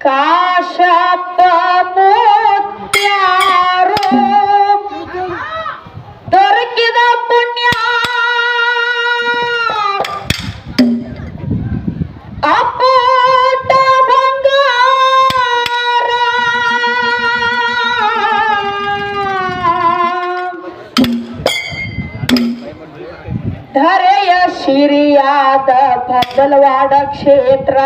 ಕಾಶಪ್ಪ ಮೂತ್ಯಾರು ದೊರಕಿದ ಪುಣ್ಯ ಅಪ್ಪಟ ಬಂಗಾರ ಧರೆಯ ಶಿರಿಯಾದ ಬದಲವಾಡ ಕ್ಷೇತ್ರ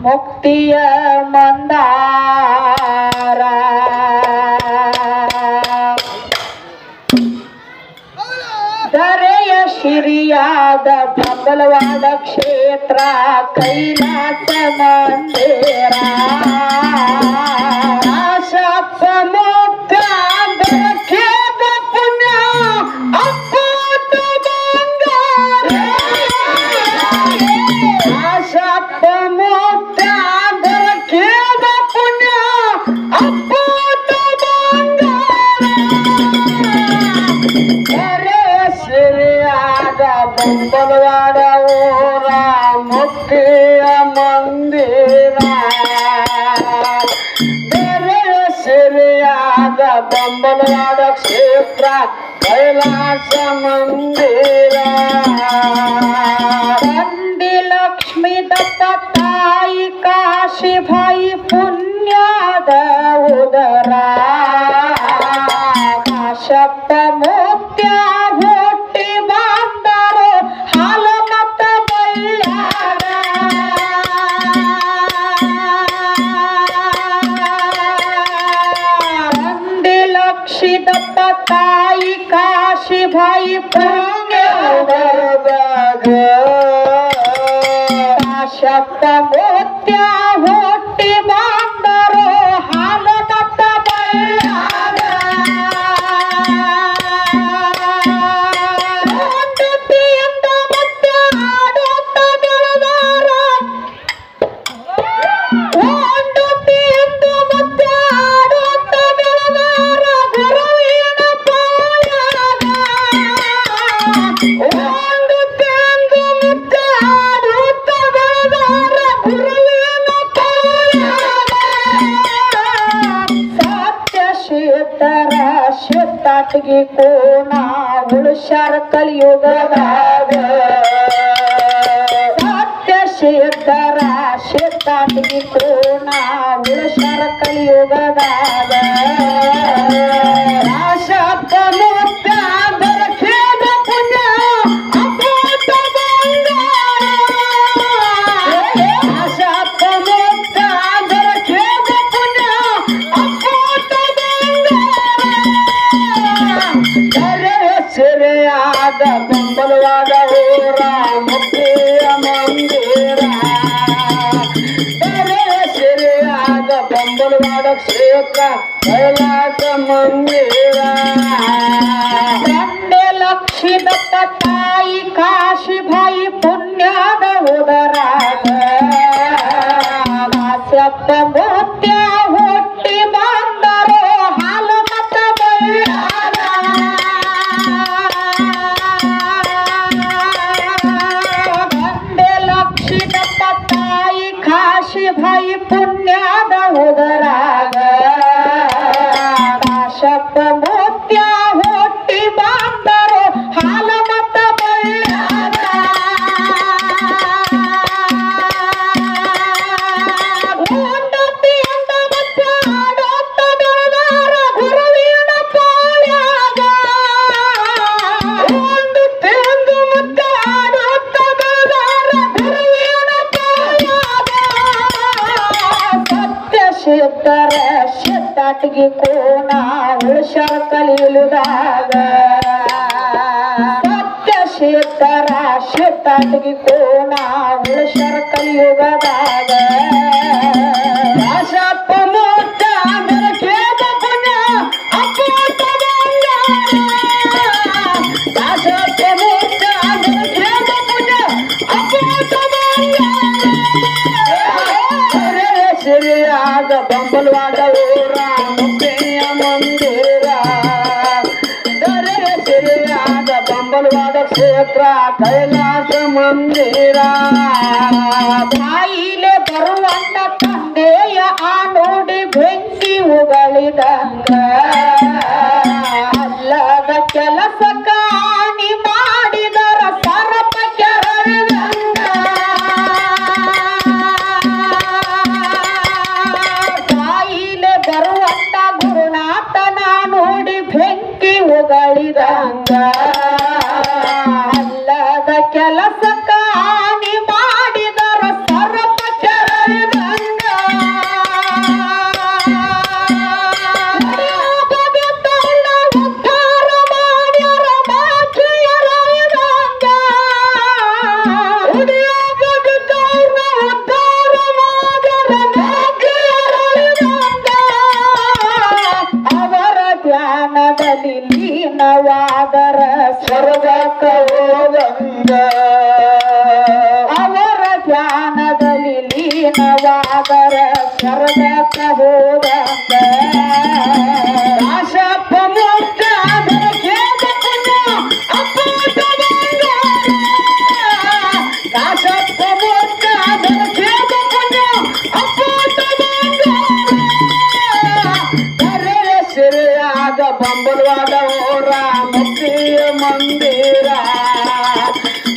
ಮುಕ್ತಿಯ ಮಂದಾರ ಧರೆಯ ಶಿರಿಯಾದ ಬದಲವಾಡ ಕ್ಷೇತ್ರ ಕೈಲಾಸ ಮಂದಿರ ಕಾಶಪ್ಪ ಮುಕ್ತ ದೊರಕಿದ ಪುಣ್ಯ ಅಪ್ಪಟ ಬಂಗಾರ ಕಾಶಪ್ಪ ಮುಕ್ತ ದೊರಕಿದ ಪುಣ್ಯ ಅಪ್ಪಟ ಬಂಗಾರ ಸಿರಿಯಾದ ಬೊಂಬಲವಾಡ ಊರ ಮುಕ್ತಿಯ ಮಂದಿರ ಸಿರಿಯಾದ ಬೊಂಬಲವಾಡ ಕ್ಷೇತ್ರ ಕೈಲಾಸ ಮಂದಿರ ಬಂಡಿ ಲಕ್ಷ್ಮೀ ದತ್ತ ತಾಯಿ ಕಾಶಿಬಾಯಿ ಪುಣ್ಯದ ಉದರ ಕಾಶಪ್ಪ ಮುತ್ಯ ಹುಟ್ಟಿ ಬಂದರು ಹಾಲು ಮತ್ತ ಬಳ್ಳ್ಯಾಗ ಬಂಡಿ ಲಕ್ಷ್ಮೀ ದತ್ತ ತಾಯಿ ಕಾಶಿಬಾಯಿ ಪುಣ್ಯದ ಕಾಶಪ್ಪ ಮುತ್ಯ ಹುಟ್ಟಿ ಬಂದರು ಹಾಲು ಮತ್ತ ಬಳ್ಳ್ಯಾಗ ಶಿವತಾಟಿಗೆ ಕೋಣ ಉಳುಷ್ಯಾರ ಕಲಿಯುಗದಾಗ ಸತ್ಯ ಶಿವತರ ಶಿವತಾಟಿಗೆ ಕೋಣ ಉಳುಷ್ಯಾರ ಕಲಿಯುಗದಾಗ ಕಾಶಪ್ಪ ಮುಕ್ತ ದೊರಕಿದ ಪುಣ್ಯ ಅಪ್ಪಟ ಬಂಗಾರ ಕಾಶಪ್ಪ ಮುಕ್ತ ದೊರಕಿದ ಪುಣ್ಯ ಅಪ್ಪಟ ಸಿರಿಯಾದ ಬೆಂಬಲವಾದ ಊರ ಮುಕ್ತಿಯ ಮಂದಿರ ಸಿರಿಯಾದ ಬೆಂಬಲವಾದ ಕ್ಷೇತ್ರ ಕೈಲಾಸ ಮಂದಿರ ಬಂಡೆ ಲಕ್ಷ್ಮೀ ದತ್ತ ತಾಯಿ ಕಾಶಿಬಾಯಿ ಪುಣ್ಯದ ಉದರಾಗ ಕಾಶಪ್ಪ ಮುತ್ಯ ಹುಟ್ಟಿ ಬಂದರು ಹಾಲು ಮತ್ತ ಬಳ್ಳ್ಯಾಗ ಬಂಡೆ ಲಕ್ಷ್ಮೀ ದತ್ತ ತಾಯಿ ಕಾಶಿಬಾಯಿ ಪುಣ್ಯದ ಉದರಾಗ ಕಾಶಪ್ಪ ಮುತ್ಯ ಹುಟ್ಟಿ ಬಂದರು ಹಾಲು ಮತ್ತ ಬಳ್ಳ್ಯಾಗ ಉಂಡತಿಯಿಂದ ಮತ್ತೆ ಆಡುತ್ತ ಬೆಳೆದಾರ ಗುರುವಿನ ಪಾಳ್ಯಾಗ ಉಂಡುತ್ತೆಂದು ಮತ್ತೆ ಆಡುತ್ತ ಬೆಳೆದಾರ ಗುರುವಿನ ಪಾಳ್ಯಾಗ ಸತ್ಯ ಶಿವತರ ಶಿವತಾಟಿಗೆ ಕೋಣ ಉಳುಷ್ಯಾರ ಕಲಿಯುಗದಾಗ ಸತ್ಯ ಶಿವತರ ಶಿವತಾಟಿಗೆ ಕೋಣ ಉಳುಷ್ಯಾರ ಕಲಿಯುಗದಾಗ ಕಾಶಪ್ಪ ಮುಕ್ತ ದೊರಕಿದ ಪುಣ್ಯ ಅಪ್ಪಟ ಬಂಗಾರ ಕಾಶಪ್ಪ ಮುಕ್ತ ದೊರಕಿದ ಪುಣ್ಯ ಅಪ್ಪಟ ಬಂಗಾರ ಸಿರಿಯಾದ ಬೊಂಬಲವಾಡ ಊರ ಮುಕ್ತಿಯ ಮಂದಿರ ಸಿರಿಯಾದ ಬಂಬಲವಾದ ಕ್ಷೇತ್ರ ಕೈಲಾಸ ಮಂದಿರ ಬಾಯಿಲೆ ಬರುವಣ್ಣ ತಂದೆಯ ಆ ನೋಡಿ ಬೆಂಕಿ ಉಗಳಿದಂಗ ಅಲ್ಲದ ಕೆಲಸ ಕಾಣಿ ಮಾಡಿದರ ಸರಪ ಕೆರಳಿದಂಗ ಬಾಯಿಲೆ ಬರುವಣ್ಣ ಗುರುನಾಥನ ನೋಡಿ ಬೆಂಕಿ ಉಗಳಿದಂಗ ಅಲ್ಲದ ಕೆಲಸ ಕಾಣಿ ಮಾಡಿದರ ಸರಪ ಕೆರಳಿದಂಗ ಉದ್ಧಾರ ಮಾಡ್ಯರ ಬಾಕಿಯರಳಿದಂಗ ಉದ್ಧಾರ ಮಾಡ್ಯರ ಬಾಕಿಯರಳಿದಂಗ ಅವರ ಧ್ಯಾನದಲ್ಲಿ ಲೀನವಾದರ ಸ್ವರ್ಗಕ್ಕ ಹೋದಂಗ ಅವರ ಧ್ಯಾನದಲ್ಲಿ ಲೀನವಾದರ ಸ್ವರ್ಗಕ್ಕ ಹೋದಂಗ ಕಾಶಪ್ಪ ಮುತ್ತಾದರ ಕೇದ ಪುಣ್ಯ ಅಪ್ಪಟ ಬಂಗಾರ ಕಾಶಪ್ಪ ಮುತ್ತಾದರ ಕೇದ ಪುಣ್ಯ ಅಪ್ಪಟ ಬಂಗಾರ ಕರೆಯ ಸಿರಿಯಾದ ಬಂಬಲವಾದ ಓರ ಮುಕ್ತಿಯ ಮಂದಿರ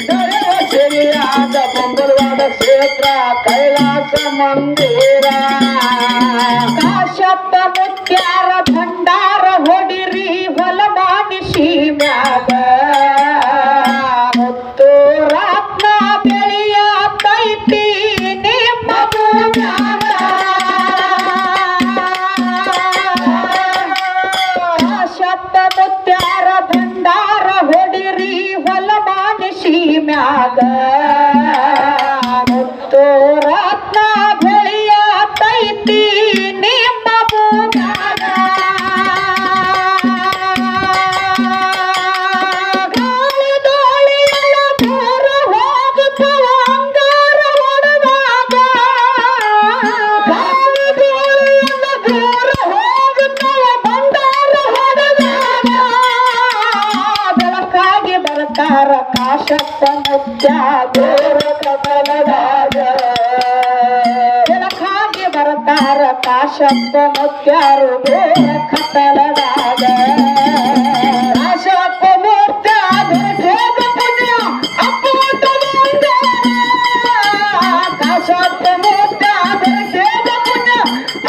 ಕರೆಯ ಸಿರಿಯಾದ ಬಂಬಲವಾದ ಕ್ಷೇತ್ರ ಕೈಲಾಸ ಮಂದಿರ ಕಾಶಪ್ಪ ಮುತ್ಯಾರ ಭಂಡಾರ ಹೊಡಿರಿ ಹೊಲ ಮಾಡಿಸಿ ಮ್ಯಾಗ ಮುತ್ತು ರತ್ನ ಬೆಳೆಯ ತೈತಿ ನಿಮ್ಮ ಭೂಮ್ಯಾಗ ಕಾಶಪ್ಪ ಮುತ್ಯಾರ ಭಂಡಾರ ಹೊಡಿರಿ ಹೊಲ ಮಾಡಿಸಿ ಮ್ಯಾಗ ಮುತ್ತು ರತ್ನ ಬೆಳೆಯ ತೈತಿ ನಿಮ್ಮ ಭೂಮ್ಯಾಗ ಗಾಳಿ ಗಾಳಿಯೆಲ್ಲ ದೂರ ಹೋಗುತ್ತವ ಅಂಗಾರ ಹೊಡೆದಾಗ ಗಾಳಿ ಗಾಳಿಯೆಲ್ಲ ದೂರ ಹೋಗುತ್ತವ ಬಂಗಾರ ಹೊಡೆದಾಗ ಬೆಳಕಾಗಿ ಬರ್ತಾರ ಕಾಶಪ್ಪ ಮುತ್ಯ ಗೋರ ಕಮಲದಾಗ ಬೆಳಕಾಗಿ ಬರ್ತಾರ ಕಾಶಪ್ಪ ಮುತ್ಯಾರು ಗೋರ ಕತ್ತಲದಾಗ ಕಾಶಪ್ಪ ಮುತ್ತಾದರ ಕೇದ ಪುಣ್ಯ ಅಪ್ಪಟ ಬಂಗಾರ ಕಾಶಪ್ಪ ಮುತ್ತಾದರ ಕೇದ ಪುಣ್ಯ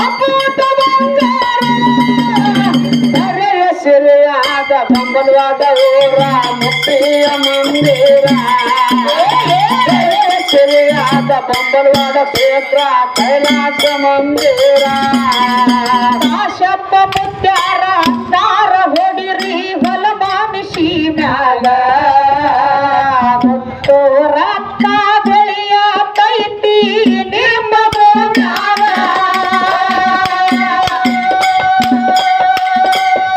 ಅಪ್ಪಟ ಬಂಗಾರ ಕರೆಯ ಸಿರಿಯಾದ ಬಂಬಲವಾದ ಊರ ಮುಕ್ತಿಯ ಮಂದಿರ ಕರೆಯ ಸಿರಿಯಾದ ಬಂಬಲವಾದ ಕ್ಷೇತ್ರ ಕೈಲಾಸ ಮಂದಿರ ಕಾಶಪ್ಪ ಮುತ್ಯಾರ ಅಂದಾರ ಹೊಡಿರಿ ಹೊಲ ಮಾನಿಸಿ ಮ್ಯಾಗ ಮುತ್ತು ರಕ್ತ ಬೆಳೆಯ ತೈತಿ ನಿಮ್ಮ ಭೂಮ್ಯಾಗ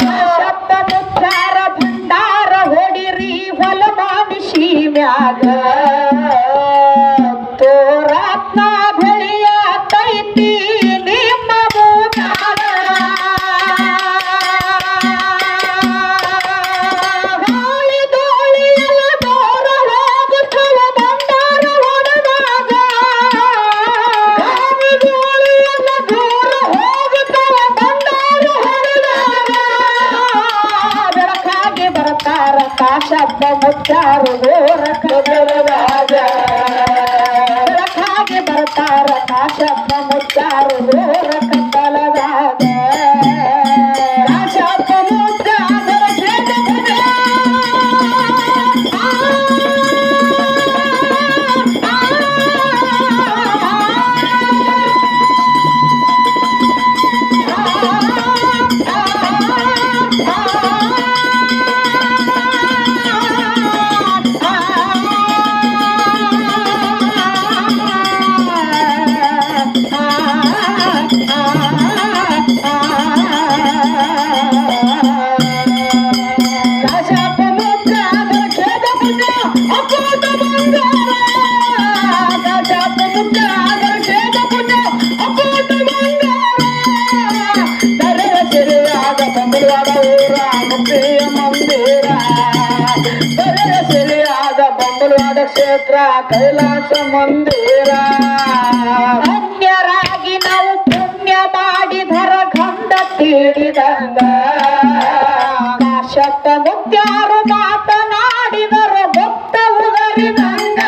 ಕಾಶಪ್ಪ ಮುತ್ಯಾರ ಭಂಡಾರ ಹೊಡಿರಿ ಹೊಲ ಮಾನಿಸಿ ಮ್ಯಾಗ ಮುತ್ತು ರತ್ನ ಬೆಳೆಯ ತೈತಿ ನಿಮ್ಮ ಭೂಮ್ಯಾಗ ಗಾಳಿ ಗಾಳಿಯೆಲ್ಲ ದೂರ ಹೋಗುತ್ತವ ಬಂಗಾರ ಹೊಡೆದಾಗ ಗಾಳಿ ಗಾಳಿಯೆಲ್ಲ ದೂರ ಹೋಗುತ್ತವ ಬಂಗಾರ ಹೊಡೆದಾಗ ಬೆಳಕಾಗಿ ಬರ್ತಾರ ಕಾಶಪ್ಪ ಮುತ್ಯಾರು ಗೋರ ಕತ್ತಲದಾಗ ಬೆಳಕಾಗಿ ಬರ್ತಾರ ಕಾಶಪ್ಪ ಮುತ್ಯಾರು ಗೋರ ಕತ್ತಲದಾಗ ಕಾಶಪ್ಪ ಮುತ್ತಾದರ ಕೇದ ಪುಣ್ಯ ಆ ದೊರೆಯ ಸಿರಿಯಾದ ಬೊಂಬಲವಾಡ ಕ್ಷೇತ್ರ ಕೈಲಾಸ ಮಂದಿರ ಅನ್ಯರಾಗಿ ನಾವು ಪುಣ್ಯ ಮಾಡಿದರ ಗಂಧ ತೀಡಿದಂಗ ಕಾಶಪ್ಪ ಮುತ್ಯಾರು ಮಾತನಾಡಿದರ ಭಕ್ತ ಉದರಿದಂಗ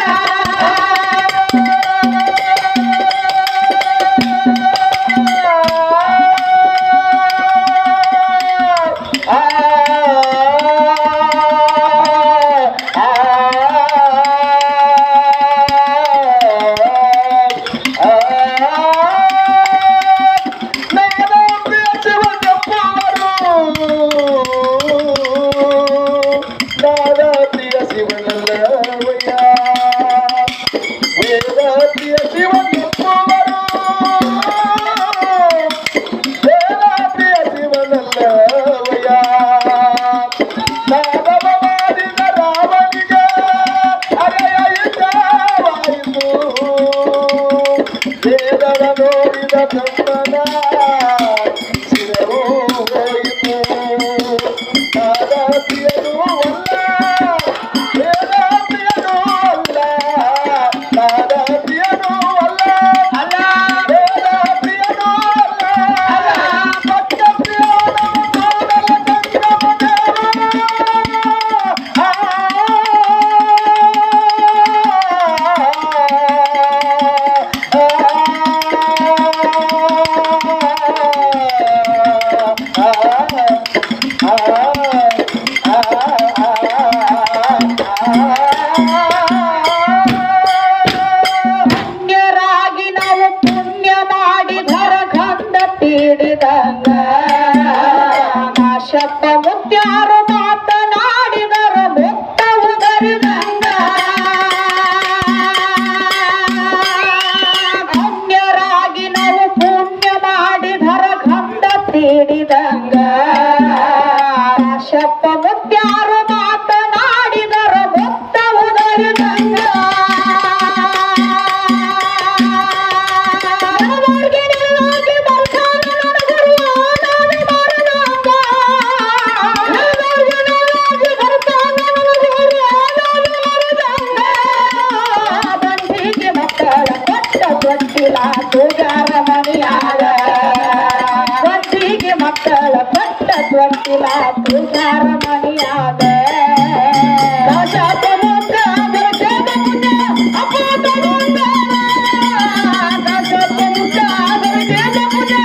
ನೋಡಿದ ಕಮ್ಮನ ಶಿರವು ಹೋಯಿತು ದಾದಾತಿಯರು ಅಲ್ಲ ವೇದಾತಿಯರು ಅಲ್ಲ ದಾದಾತಿಯರು ಅಲ್ಲ ಅಲ್ಲ ವೇದಾತಿಯರು ಅಲ್ಲ ಪಚ್ಚಪ್ರಿಯೋಣ ನೋಡಲ ಅನ್ಯರಾಗಿ ನಾವು ಪುಣ್ಯ ಮಾಡಿದರ ಗಂಧ ತೀಡಿದಂಗ ಕಾಶಪ್ಪ ಮುತ್ಯಾರು ಮಾತನಾಡಿದರ ಮುಕ್ತ ಉದರಿದಂಗ ಅನ್ಯರಾಗಿ ನಾವು ಪುಣ್ಯ ಮಾಡಿದರ ಗಂಧ ತೀಡಿದಂಗ ಕಾಶಪ್ಪ ಮುತ್ಯಾರು ಮಾತನಾಡಿದರ ಮುಕ್ತ ಉದರಿದಂಗ ತುಜಾರ ಮಣಿಯಾಗ ಒಟ್ಟಿಗೆ ಮಕ್ಕಳ ಪಟ್ಟ ತೊಟ್ಟಿಲ ತುಜಾರ ಮಣಿಯಾಗ ಕಾಶಪ್ಪ ಮುತ್ಯಾರ ಕೇದ ಪುಣ್ಯ ಅಪಾತ ಬಂಗಾರ ಕಾಶಪ್ಪ ಮುತ್ಯಾರ ಕೇದ ಪುಣ್ಯ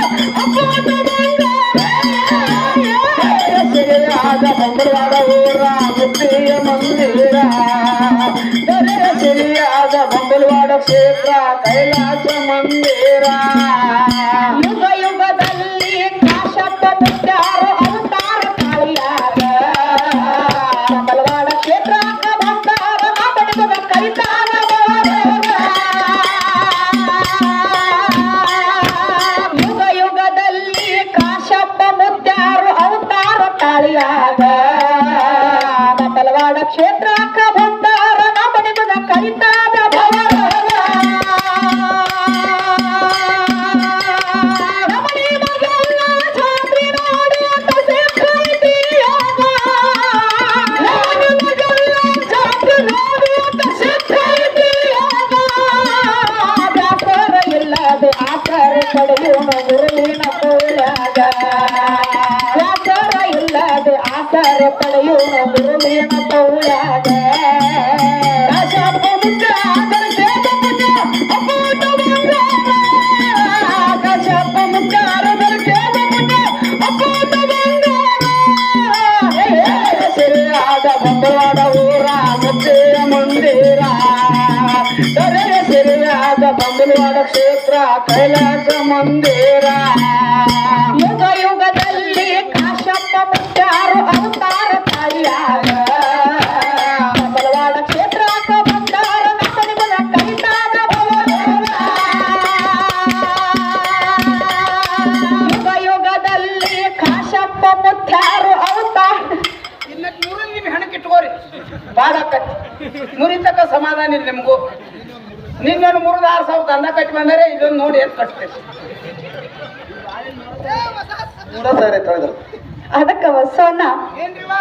ಅಪಾತ ಬಂಗಾರ ಸಿರಿಯಾದ ಬೊಂಬಲವಾಡ ಊರ ಮುತ್ತಿಯ ಮಂದಿರ ದೊರೆಯ ಸಿರಿಯಾದ ಬೊಂಬಲವಾಡ ಕ್ಷೇತ್ರ ಕೈಲಾಸ ಮಂದಿರ ಯುಗ ಯುಗದಲ್ಲಿ ಕಾಶಪ್ಪ ಮುತ್ಯಾರು ಅವತಾರ ತಾಳಿಯಾಗ ಬಲವಾಡ ಕ್ಷೇತ್ರಕ್ಕ ಬಂದಾರ ಮಾತಡಿದ ಕೈತಾನ ಯುಗ ಯುಗದಲ್ಲಿ ಕಾಶಪ್ಪ ಮುತ್ಯಾರು ಅವತಾರ ತಾಳಿಯಾಗ ಬಲವಾಡ ಕ್ಷೇತ್ರಕ್ಕ ಬಂದಾರ ಮಾತಡಿದ ಕೈತಾನ ಪಡೆಯೋಣ ಗುರುವಿನ ಕೋಲಾಗ ವ್ಯಾಸರ ಇಲ್ಲದೆ ಆಸರೆ ಪಡೆಯೋಣ ಗುರುವಿನ ಕೋಲಾಗ ಕಾಶಪ್ಪ ಮುತ್ಯಾರ ಕೇದ ಪುಣ್ಯ ಅಪಾತ ಬಂಗಾರ ಕಾಶಪ್ಪ ಮುತ್ಯಾರ ಕೇದ ಪುಣ್ಯ ಅಪಾತ ಬಂಗಾರ ಸಿರಿಯಾದ ಬೊಂಬಲವಾಡ ಊರ ಮುತ್ತಿಯ ಮಂದಿರ ದೊರೆಯ ಸಿರಿಯಾದ ಬೊಂಬಲವಾಡ ಕ್ಷೇತ್ರ ಕೈಲಾಸ ಮಂದಿರ ಯುಗ ಯುಗದಲ್ಲಿ ಕಾಶಪ್ಪ ಮುತ್ಯಾರು ಅವತಾರ ತಾಳಿಯಾಗ ಬಲವಾಡ ಕ್ಷೇತ್ರಕ್ಕ ಬಂದಾರ ನಮ್ಮನಿಮನ ಕೈತಾನ ಯುಗ ಯುಗದಲ್ಲಿ ಕಾಶಪ್ಪ ಮುತ್ಯಾರು ಅವತಾರ ಇನ್ನಕ್ಕೆ ಮೂರಲ್ಲಿ ನೀವು ಹೆಣಕ್ಕೆ ಇಟ್ಕೋರಿ ಬಾಡಾಕತ್ತಿ ಮುರಿತಕ್ಕ ಸಮಾಧಾನ ಇಲ್ಲ ನಿಮಗೂ ನಿನ್ನೇನು 3,000 ದಂಡ ಕಟ್ಟಿ ಬಂದರೆ ಇದೊಂದು ನೋಡಿ ಏನು ಕಟ್ತೇವೆ ಅದಕ್ಕ ಬಸವಣ್ಣ ಏನ್ರಿವಾ